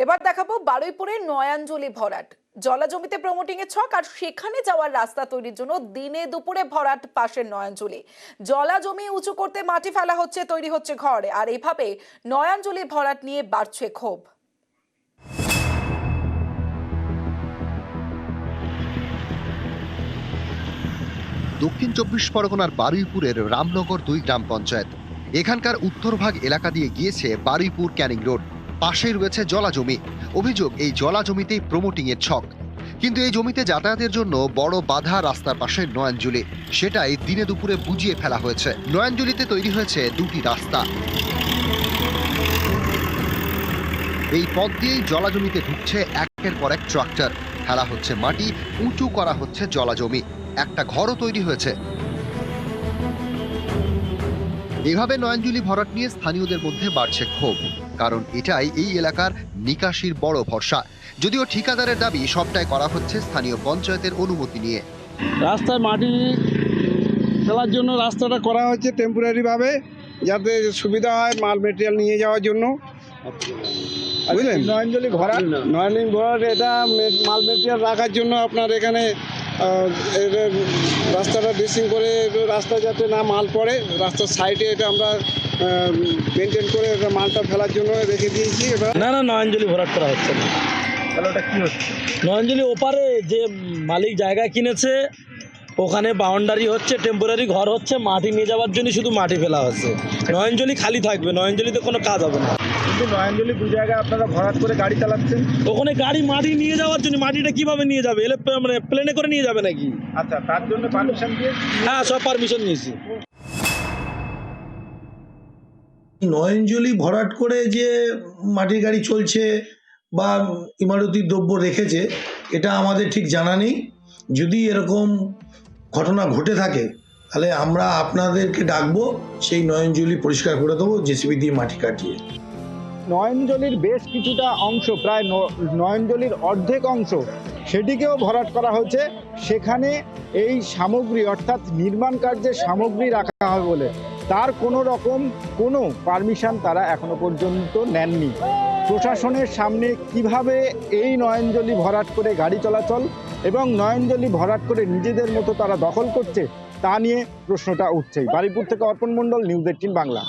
এবার দেখাবো বারুইপুরের নয়াঞ্জলি ভরাট। জলা জমিতে প্রমোটিং এর ছক, আর সেখানে যাওয়ার রাস্তা তৈরির জন্য দিনে দুপুরে ভরাট পাশের নয়াঞ্জলি। জলা জমি উঁচু করতে মাটি ফেলা হচ্ছে, তৈরি হচ্ছে ঘর, আর এইভাবে নয়াঞ্জলি ভরাট নিয়ে বাড়ছে ক্ষোভ। দক্ষিণ ২৪ পরগনার বারুইপুরের রামনগর ২ গ্রাম পঞ্চায়েত। এখানকার উত্তরভাগ এলাকা দিয়ে গিয়েছে বারুইপুর ক্যানিং রোড। পাশে রয়েছে জলা জমি। অভিযোগ, এই জলা জমিতেই প্রমোটিং এর ছক। কিন্তু এই জমিতে যাতায়াতের জন্য বড় বাধা রাস্তার পাশে নয়াঞ্জলি। সেটাই দিনে দুপুরে বুঝিয়ে ফেলা হয়েছে। নয়াঞ্জলিতে তৈরি হয়েছে ২টি রাস্তা। এই পথ দিয়েই জলা জমিতে ঢুকছে একের পর এক ট্রাক্টর। ফেলা হচ্ছে মাটি, উঁচু করা হচ্ছে জলা জমি। একটা ঘরও তৈরি হয়েছে। এভাবে নয়াঞ্জলি ভরাট নিয়ে স্থানীয়দের মধ্যে বাড়ছে ক্ষোভ, কারণ এটাই এই এলাকার নিকাশির বড় ভরসা। যদিও ঠিকাদারের দাবি সবটাই করা হচ্ছে স্থানীয় পঞ্চায়েতের অনুমতি নিয়ে। রাস্তায় মাটি ফেলার জন্য রাস্তাটা করা হচ্ছে টেম্পোরারি ভাবে, যাতে সুবিধা হয় মাল মেটেরিয়াল নিয়ে যাওয়ার জন্য। বুঝলেন, নয়াঞ্জলি ভরাট এটা মাল মেটেরিয়াল রাখার জন্য আপনার এখানে রাস্তাটা ড্রেসিং করে, রাস্তা যাতে না মাল পড়ে, রাস্তার সাইডে এটা আমরা মেনটেন করে এটা মালটা ফেলার জন্য রেখে দিয়েছি। এটা না, নয়াঞ্জলি ভরাট করা হচ্ছে না। তাহলে ওটা কী হচ্ছে? নয়াঞ্জলি ওপারে যে মালিক জায়গা কিনেছে, ওখানে বাউন্ডারি হচ্ছে, টেম্পোরারি ঘর হচ্ছে, মাটি নিয়ে যাওয়ার জন্য শুধু মাটি ফেলা হচ্ছে। নয়াঞ্জলি খালি থাকবে, নয়াঞ্জলিতে কোনো কাজ হবে না। কিন্তু নয়াঞ্জলি 2 জায়গায় আপনারা ভরাট করে গাড়ি চালাচ্ছেন। ওখানে গাড়ি মাটি নিয়ে যাওয়ার জন্য, মাটিটা কিভাবে নিয়ে যাবে? এলে মানে প্লেনে করে নিয়ে যাবে নাকি? আচ্ছা, তার জন্য পারমিশন দিয়েছি? হ্যাঁ, সব পারমিশন নিয়েছি। নয়াঞ্জলি ভরাট করে যে মাটির গাড়ি চলছে বা ইমারতি দ্রব্য রেখেছে, এটা আমাদের ঠিক জানা নেই। যদি এরকম ঘটনা ঘটে থাকে তাহলে আমরা আপনাদেরকে ডাকবো, সেই নয়াঞ্জলি পরিষ্কার করে দেবো জেসিবি দিয়ে মাটি কাটিয়ে। নয়াঞ্জলির বেশ কিছুটা অংশ, প্রায় নয়াঞ্জলির অর্ধেক অংশ, সেটিকেও ভরাট করা হয়েছে। সেখানে এই সামগ্রী, অর্থাৎ নির্মাণ কার্যের সামগ্রী রাখা হবে বলে তার কোনো পারমিশন তারা এখনো পর্যন্ত নেননি। প্রশাসনের সামনে কিভাবে এই নয়াঞ্জলি ভরাট করে গাড়ি চলাচল এবং নয়াঞ্জলি ভরাট করে নিজেদের মতো তারা দখল করছে, তা নিয়ে প্রশ্নটা উঠছেই। বারুইপুর থেকে অর্পণ মণ্ডল, নিউজ 18 বাংলা।